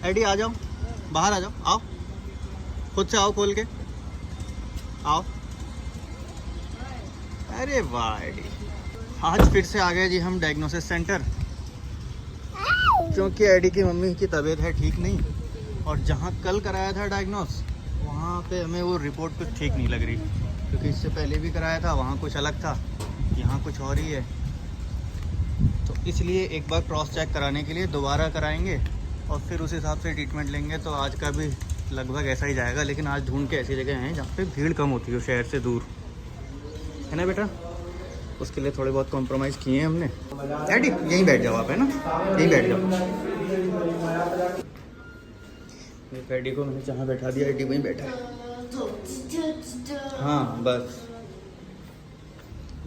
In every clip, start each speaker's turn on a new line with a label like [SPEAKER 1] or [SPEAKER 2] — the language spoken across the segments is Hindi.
[SPEAKER 1] एडी आ जाओ, बाहर आ जाओ, आओ खुद से आओ, खोल के आओ। अरे वाह एडी, आज फिर से आ गए जी हम डायग्नोसिस सेंटर, क्योंकि एडी की मम्मी की तबीयत है ठीक नहीं, और जहाँ कल कराया था डायग्नोस वहाँ पे हमें वो रिपोर्ट कुछ ठीक नहीं लग रही, क्योंकि इससे पहले भी कराया था, वहाँ कुछ अलग था, यहाँ कुछ और ही है। तो इसलिए एक बार क्रॉस चेक कराने के लिए दोबारा कराएंगे और फिर उस हिसाब से ट्रीटमेंट लेंगे। तो आज का भी लगभग ऐसा ही जाएगा, लेकिन आज ढूंढ के ऐसी जगह हैं जहाँ पे भीड़ कम होती हो, शहर से दूर, है ना बेटा। उसके लिए थोड़े बहुत कॉम्प्रोमाइज़ किए हैं हमने। एडी यहीं बैठ जाओ आप, है ना, यहीं बैठ जाओ। एडी को मैंने जहाँ बैठा दिया, एडी वहीं बैठा है। हाँ बस,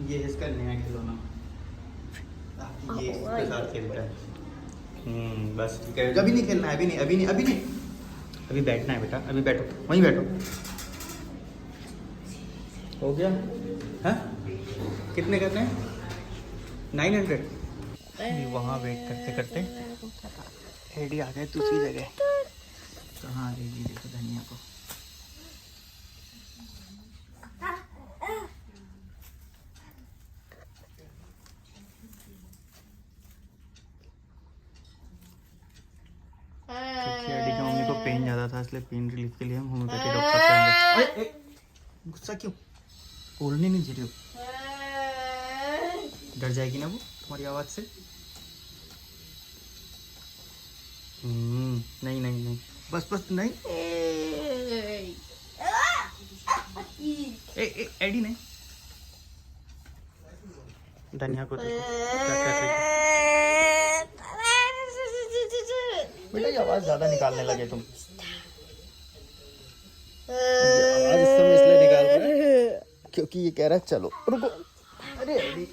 [SPEAKER 1] ये इसका नया खिलौना, ये इसके साथ खेलता है। बस ठीक है, अभी नहीं खेलना है, अभी नहीं, अभी नहीं, अभी नहीं, अभी बैठना है बेटा, अभी बैठो, वहीं बैठो। हो गया? हाँ कितने करने हैं? 900। वहाँ वेट करते करते एडी आ गए दूसरी जगह। कहाँ आ गई जी, देखो धनिया को। एडी की मम्मी को पेन ज़्यादा था, इसलिए पेन रिलीफ के लिए हम होम्योपैथी डॉक्टर से आए। गुस्सा क्यों? बोलने नहीं दे रही हो? डर जाएगी ना वो तुम्हारी आवाज़ से? नहीं नहीं नहीं, बस बस नहीं। एडी नहीं, धनिया को देखो क्या कर रही है बेटा, ये आवाज़ ज़्यादा निकालने लगे तुम। आवाज़ इस समय इसलिए निकाल रहा है क्योंकि ये कह रहा है चलो रुको। अरे एडी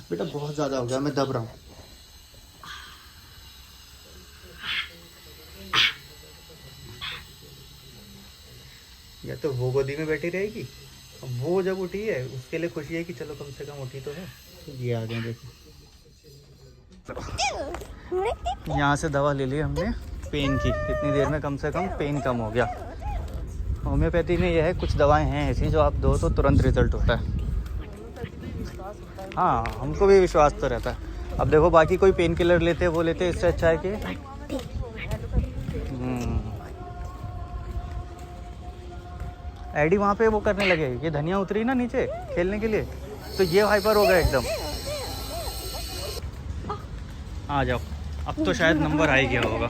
[SPEAKER 1] बेटा बहुत ज़्यादा हो गया, मैं दब रहा हूँ। या तो वो गोदी में बैठी रहेगी, वो जब उठी है उसके लिए खुशी है कि चलो कम से कम उठी तो है। ये आ गए देखो। यहाँ से दवा ले ली हमने पेन की, इतनी देर में कम से कम पेन कम हो गया। होम्योपैथी में यह है, कुछ दवाएं हैं ऐसी जो आप दो तो तुरंत रिजल्ट होता है। हाँ हमको भी विश्वास तो रहता है। अब देखो बाकी कोई पेन किलर लेते वो लेते, इससे अच्छा है कि एडी वहाँ पे वो करने लगे। ये धनिया उतरी ना नीचे खेलने के लिए, तो ये हाइपर हो गया एकदम। आ जाओ, अब तो शायद नंबर आ ही गया होगा।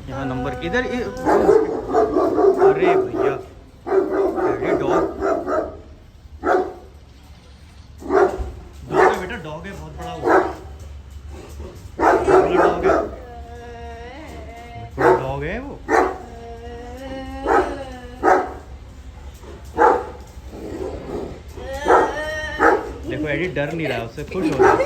[SPEAKER 1] यहाँ नंबर इधर। अरे भैया, अरे डॉग है बेटा, डॉग है, बहुत बड़ा हुआ डॉग है, बड़ा डॉग है वो। देखो एडी डर नहीं रहा, उससे खुश हो रहा है।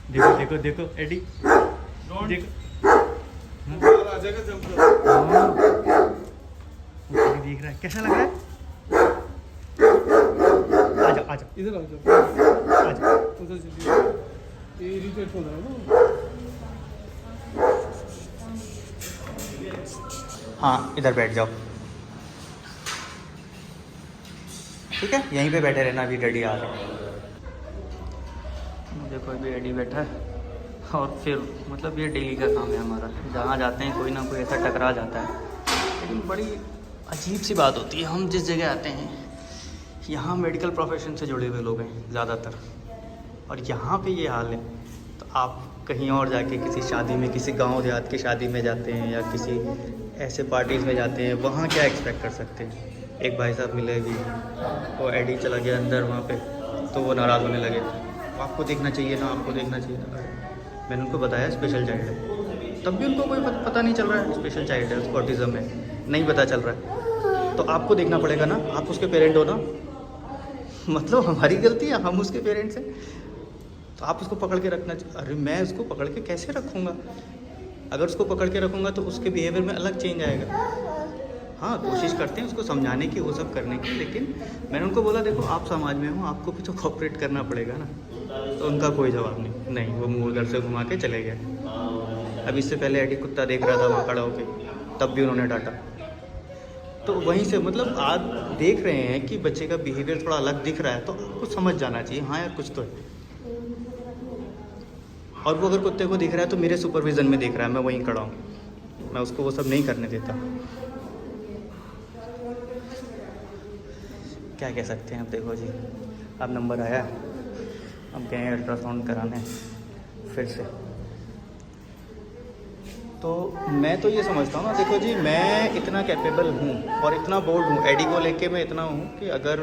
[SPEAKER 1] देखो देखो देखो एडी, देखो देख रहा है, कैसा लग रहा है? आजा आजा
[SPEAKER 2] इधर आ जाओ,
[SPEAKER 1] आजा।
[SPEAKER 2] उधर चलिए, ये इरिटेट हो रहा है ना।
[SPEAKER 1] हाँ इधर बैठ जाओ, ठीक है, यहीं पे बैठे रहना, अभी डैडी आ रहे हैं। देखो अभी डैडी बैठा है, और फिर मतलब ये डेली का काम है हमारा, जहाँ जाते हैं कोई ना कोई ऐसा टकरा जाता है। लेकिन बड़ी अजीब सी बात होती है, हम जिस जगह आते हैं यहाँ मेडिकल प्रोफेशन से जुड़े हुए लोग हैं ज़्यादातर, और यहाँ पे ये हाल है। तो आप कहीं और जाके किसी शादी में, किसी गांव देहात की शादी में जाते हैं या किसी ऐसे पार्टीज़ में जाते हैं, वहाँ क्या एक्सपेक्ट कर सकते हैं? एक भाई साहब मिलेगी, वो एडी चला गया अंदर वहाँ पे, तो वो नाराज़ होने लगे, आपको देखना चाहिए ना, आपको देखना चाहिए ना। मैंने उनको बताया स्पेशल चाइल्ड है, तब भी उनको कोई पता नहीं चल रहा है स्पेशल चाइल्ड है, उसको ऑटिज़म है, नहीं पता चल रहा है। तो आपको देखना पड़ेगा ना, आप उसके पेरेंट हो ना, मतलब हमारी गलती है, हम उसके पेरेंट्स हैं, तो आप उसको पकड़ के रखना। अरे मैं उसको पकड़ के कैसे रखूँगा? अगर उसको पकड़ के रखूँगा तो उसके बिहेवियर में अलग चेंज आएगा। हाँ कोशिश करते हैं उसको समझाने की, वो सब करने की, लेकिन मैंने उनको बोला देखो आप समाज में हो, आपको भी तो कोऑपरेट करना पड़ेगा ना। तो उनका कोई जवाब नहीं, नहीं वो मुँह घर से घुमा के चले गए। अब इससे पहले एडी कुत्ता देख रहा था वहाँ खड़ा होके, तब भी उन्होंने डांटा। तो वहीं से मतलब आप देख रहे हैं कि बच्चे का बिहेवियर थोड़ा अलग दिख रहा है, तो आपको समझ जाना चाहिए हाँ यार कुछ तो है। और वो अगर कुत्ते को दिख रहा है तो मेरे सुपरविज़न में दिख रहा है, मैं वहीं खड़ा हूँ, मैं उसको वो सब नहीं करने देता। क्या कह सकते हैं अब, देखो जी अब नंबर आया, अब गए अल्ट्रासाउंड कराने फिर से। तो मैं तो ये समझता हूँ ना, देखो जी मैं इतना कैपेबल हूँ और इतना बोल्ड हूँ, एडी को लेके मैं इतना हूँ कि अगर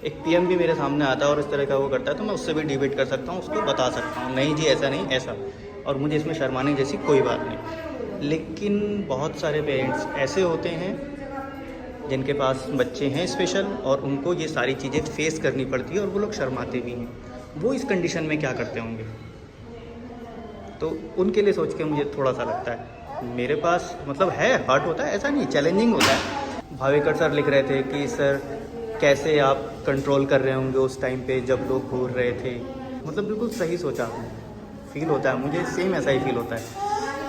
[SPEAKER 1] एक पीएम भी मेरे सामने आता है और इस तरह का वो करता है तो मैं उससे भी डिबेट कर सकता हूँ, उसको बता सकता हूँ नहीं जी ऐसा नहीं ऐसा, और मुझे इसमें शर्माने जैसी कोई बात नहीं। लेकिन बहुत सारे पेरेंट्स ऐसे होते हैं जिनके पास बच्चे हैं स्पेशल, और उनको ये सारी चीज़ें फेस करनी पड़ती है और वो लोग शर्माते भी हैं। वो इस कंडीशन में क्या करते होंगे, तो उनके लिए सोच के मुझे थोड़ा सा लगता है। मेरे पास मतलब है, हार्ड होता है, ऐसा नहीं चैलेंजिंग होता है। भावेकर सर लिख रहे थे कि सर कैसे आप कंट्रोल कर रहे होंगे उस टाइम पे जब लोग घूर रहे थे, मतलब बिल्कुल सही सोचा आपने, फील होता है मुझे, सेम ऐसा ही फील होता है।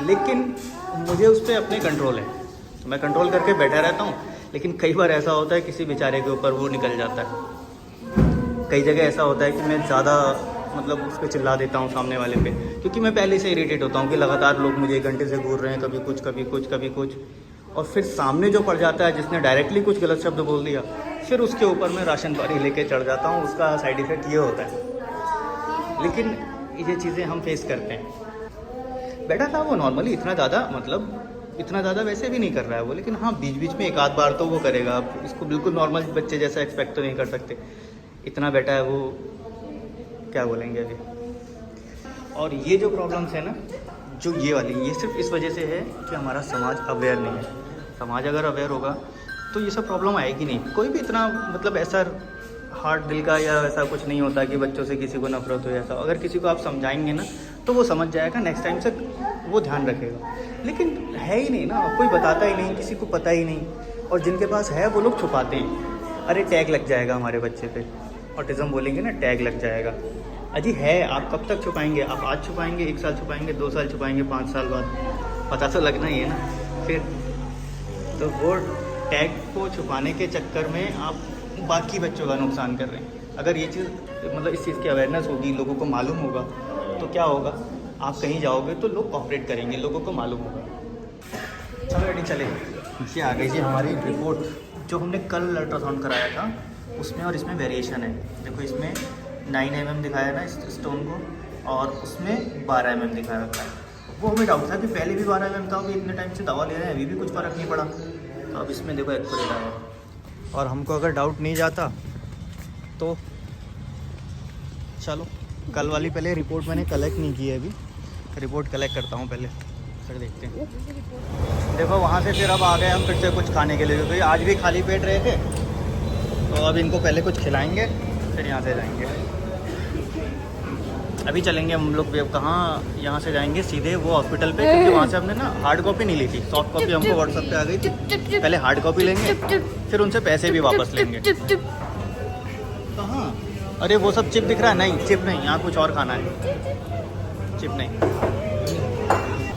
[SPEAKER 1] लेकिन मुझे उस पर अपने कंट्रोल है, तो मैं कंट्रोल करके बैठा रहता हूँ। लेकिन कई बार ऐसा होता है किसी बेचारे के ऊपर वो निकल जाता है। कई जगह ऐसा होता है कि मैं ज़्यादा मतलब उस पर चिल्ला देता हूँ सामने वाले पे, क्योंकि मैं पहले से इरिटेट होता हूँ कि लगातार लोग मुझे 1 घंटे से घूर रहे हैं, कभी कुछ कभी कुछ कभी कुछ। और फिर सामने जो पड़ जाता है जिसने डायरेक्टली कुछ गलत शब्द बोल दिया, फिर उसके ऊपर मैं राशन पानी लेके चढ़ जाता हूँ। उसका साइड इफ़ेक्ट ये होता है। लेकिन ये चीज़ें हम फेस करते हैं। बेटा था वो नॉर्मली इतना ज़्यादा वैसे भी नहीं कर रहा है वो, लेकिन हाँ बीच बीच में एक आध बार तो वो करेगा। आप इसको बिल्कुल नॉर्मल बच्चे जैसा एक्सपेक्ट तो नहीं कर सकते, इतना बेटा है वो, क्या बोलेंगे अभी। और ये जो प्रॉब्लम्स है ना, जो ये वाली, ये सिर्फ इस वजह से है कि हमारा समाज अवेयर नहीं है। समाज अगर अवेयर होगा तो ये सब प्रॉब्लम आएगी नहीं। कोई भी इतना मतलब ऐसा हार्ड दिल का या ऐसा कुछ नहीं होता कि बच्चों से किसी को नफरत हो। ऐसा अगर किसी को आप समझाएंगे ना तो वो समझ जाएगा, नेक्स्ट टाइम से वो ध्यान रखेगा। लेकिन है ही नहीं ना, कोई बताता ही नहीं, किसी को पता ही नहीं। और जिनके पास है वो लोग छुपाते हैं। अरे टैग लग जाएगा हमारे बच्चे पे, ऑटिज़म बोलेंगे ना, टैग लग जाएगा। अजी है, आप कब तक छुपाएंगे? आप आज छुपाएंगे, 1 साल छुपाएंगे, 2 साल छुपाएंगे, 5 साल बाद पता तो लगना ही है ना फिर। तो वो टैग को छुपाने के चक्कर में आप बाकी बच्चों का नुकसान कर रहे हैं। अगर ये चीज़ मतलब इस चीज़ की अवेयरनेस होगी, लोगों को मालूम होगा, तो क्या होगा, आप कहीं जाओगे तो लोग कोऑपरेट करेंगे, लोगों को मालूम होगा। चलो रेडी चले। ये आ गई जी हमारी रिपोर्ट, जो हमने कल अल्ट्रासाउंड कराया था उसमें और इसमें वेरिएशन है। देखो इसमें 9 mm दिखाया ना इस स्टोन को, और उसमें 12 mm दिखा रखा है। वो हमें डाउट था कि पहले भी 12 mm था, अभी इतने टाइम से दवा ले रहे हैं अभी भी कुछ फ़र्क नहीं पड़ा। तो अब इसमें देखो एक्यूरेट आया। और हमको अगर डाउट नहीं जाता तो चलो, कल वाली पहले रिपोर्ट मैंने कलेक्ट नहीं की है, अभी रिपोर्ट कलेक्ट करता हूँ पहले, फिर देखते हैं। देखो वहाँ से फिर अब आ गए हम फिर से कुछ खाने के लिए, क्योंकि आज भी खाली पेट रहे थे। तो अब इनको पहले कुछ खिलाएंगे, फिर यहाँ से जाएंगे। अभी चलेंगे हम लोग कहाँ, यहाँ से जाएंगे सीधे वो हॉस्पिटल पे, क्योंकि वहाँ से हमने ना हार्ड कॉपी नहीं ली थी, सॉफ्ट कॉपी हमको व्हाट्सएप पे आ गई थी। पहले हार्ड कॉपी लेंगे, फिर उनसे पैसे भी वापस लेंगे। कहाँ? अरे वो सब चिप दिख रहा है? नहीं चिप नहीं, यहाँ कुछ और खाना है, चिप नहीं।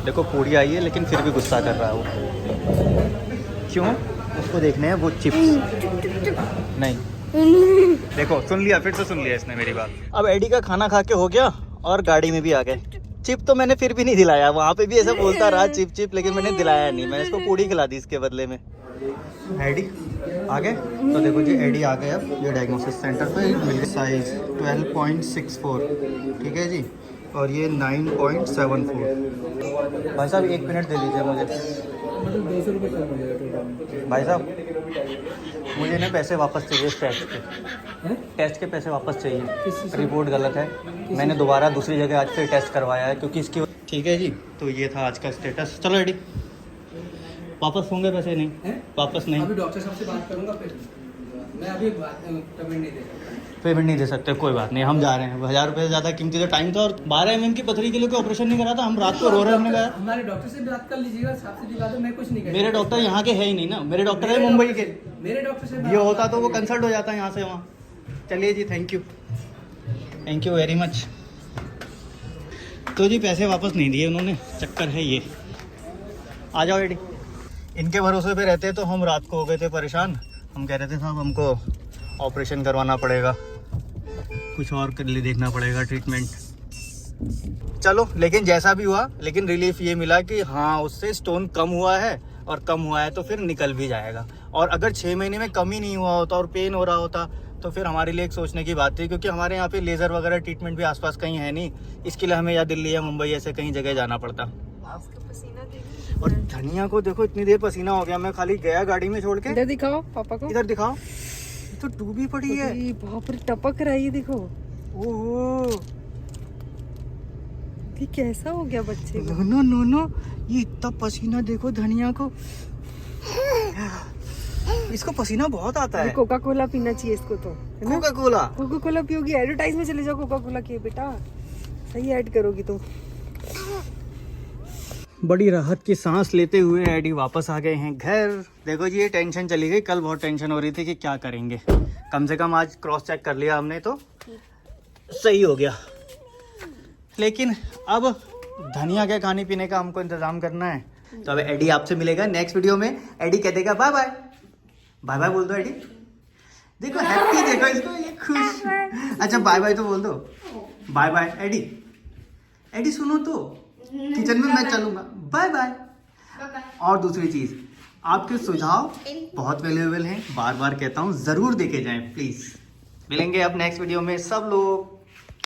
[SPEAKER 1] देखो पूड़ी आई है लेकिन फिर भी गुस्सा कर रहा है वो। क्यों? उसको देखने हैं वो चिप्स नहीं। देखो सुन लिया, फिर से सुन लिया इसने मेरी बात। अब एडी का खाना खा के हो गया और गाड़ी में भी आ गए। चिप तो मैंने फिर भी नहीं दिलाया, वहाँ पे भी ऐसा बोलता रहा चिप चिप, लेकिन मैंने दिलाया नहीं। मैंने इसको पूड़ी खिला दी इसके बदले में। एडी आ गए, तो देखो जी एडी आ गए। अब ये डायग्नोसिस सेंटर पे मिल साइज 12.64, ठीक है जी, और ये 9.74। भाई साहब 1 मिनट दे दीजिए मुझे।
[SPEAKER 2] मतलब 200 रुपये कम हो जाएगा टोटल।
[SPEAKER 1] भाई साहब मुझे ना पैसे वापस चाहिए इस टेस्ट के, टेस्ट के पैसे वापस चाहिए। रिपोर्ट गलत है, मैंने दोबारा दूसरी जगह आज फिर टेस्ट करवाया है क्योंकि इसकी। ठीक है जी, तो ये था आज का स्टेटस। चलो एडी, वापस होंगे पैसे? नहीं वापस नहीं।
[SPEAKER 2] अभी डॉक्टर साहब से बात करूंगा, फिर मैं अभी पेमेंट नहीं दे सकता।
[SPEAKER 1] पेमेंट नहीं दे सकते, कोई बात नहीं, हम जा रहे हैं। 1000 रुपये से ज़्यादा कीमती तो टाइम था, और 12 mm की पथरी के लिए कोई ऑपरेशन नहीं करा था। हम रात को रो रहे, हमने कहा
[SPEAKER 2] हमारे डॉक्टर से बात कर लीजिएगा, साहब से दिला दो, मैं कुछ नहीं कर।
[SPEAKER 1] मेरे डॉक्टर यहाँ के है ही नहीं ना, मेरे डॉक्टर है मुंबई के।
[SPEAKER 2] मेरे डॉक्टर से
[SPEAKER 1] ये होता तो वो कंसल्ट हो जाता है यहाँ से वहाँ। चलिए जी, थैंक यू वेरी मच। तो जी पैसे वापस नहीं दिए उन्होंने, चक्कर है ये। आ जाओ एडी। इनके भरोसे पे रहते तो हम रात को हो गए थे परेशान। हम कह रहे थे साहब हमको ऑपरेशन करवाना पड़ेगा, कुछ और के लिए देखना पड़ेगा ट्रीटमेंट। चलो लेकिन जैसा भी हुआ, लेकिन रिलीफ ये मिला कि हाँ उससे स्टोन कम हुआ है, और कम हुआ है तो फिर निकल भी जाएगा। और अगर 6 महीने में कम ही नहीं हुआ होता और पेन हो रहा होता तो फिर हमारे लिए एक सोचने की बात थी, क्योंकि हमारे यहाँ पे लेज़र वगैरह ट्रीटमेंट भी आसपास कहीं है नहीं। इसके लिए हमें या दिल्ली या मुंबई ऐसे कहीं जगह जाना पड़ता। और धनिया को देखो इतनी देर पसीना हो गया, मैं खाली गया गाड़ी में छोड़ के।
[SPEAKER 3] इधर दिखाओ पापा को,
[SPEAKER 1] इधर दिखाओ, तो डूबी पड़ी है।
[SPEAKER 3] बाप रे टपक रही है, देखो।
[SPEAKER 1] ओहो
[SPEAKER 3] ये कैसा हो गया बच्चे को?
[SPEAKER 1] नो नो नो, ये इतना पसीना देखो धनिया को, इसको पसीना बहुत आता है।
[SPEAKER 3] कोका कोला पीना चाहिए इसको तो, है ना?
[SPEAKER 1] कोका कोला,
[SPEAKER 3] कोका कोला पियोगी? एडवर्टाइज में चले जाओ कोका कोला की बेटा, सही ऐड करोगी तुम।
[SPEAKER 1] बड़ी राहत की सांस लेते हुए एडी वापस आ गए हैं घर। देखो जी ये टेंशन चली गई, कल बहुत टेंशन हो रही थी कि क्या करेंगे। कम से कम आज क्रॉस चेक कर लिया हमने तो सही हो गया। लेकिन अब धनिया के खाने पीने का हमको इंतजाम करना है। तो अब एडी आपसे मिलेगा नेक्स्ट वीडियो में। एडी कह देगा बाय बाय। बाय बाय बोल दो एडी, देखो हैप्पी, देखो इसको, ये खुश। अच्छा बाय बाय तो बोल दो, बाय बाय एडी। एडी सुनो तो, किचन में मैं चलूंगा, बाय बाय। और दूसरी चीज, आपके सुझाव बहुत वैल्यूएबल हैं, बार बार कहता हूँ, जरूर देखे जाएं प्लीज। मिलेंगे अब नेक्स्ट वीडियो में सब लोग।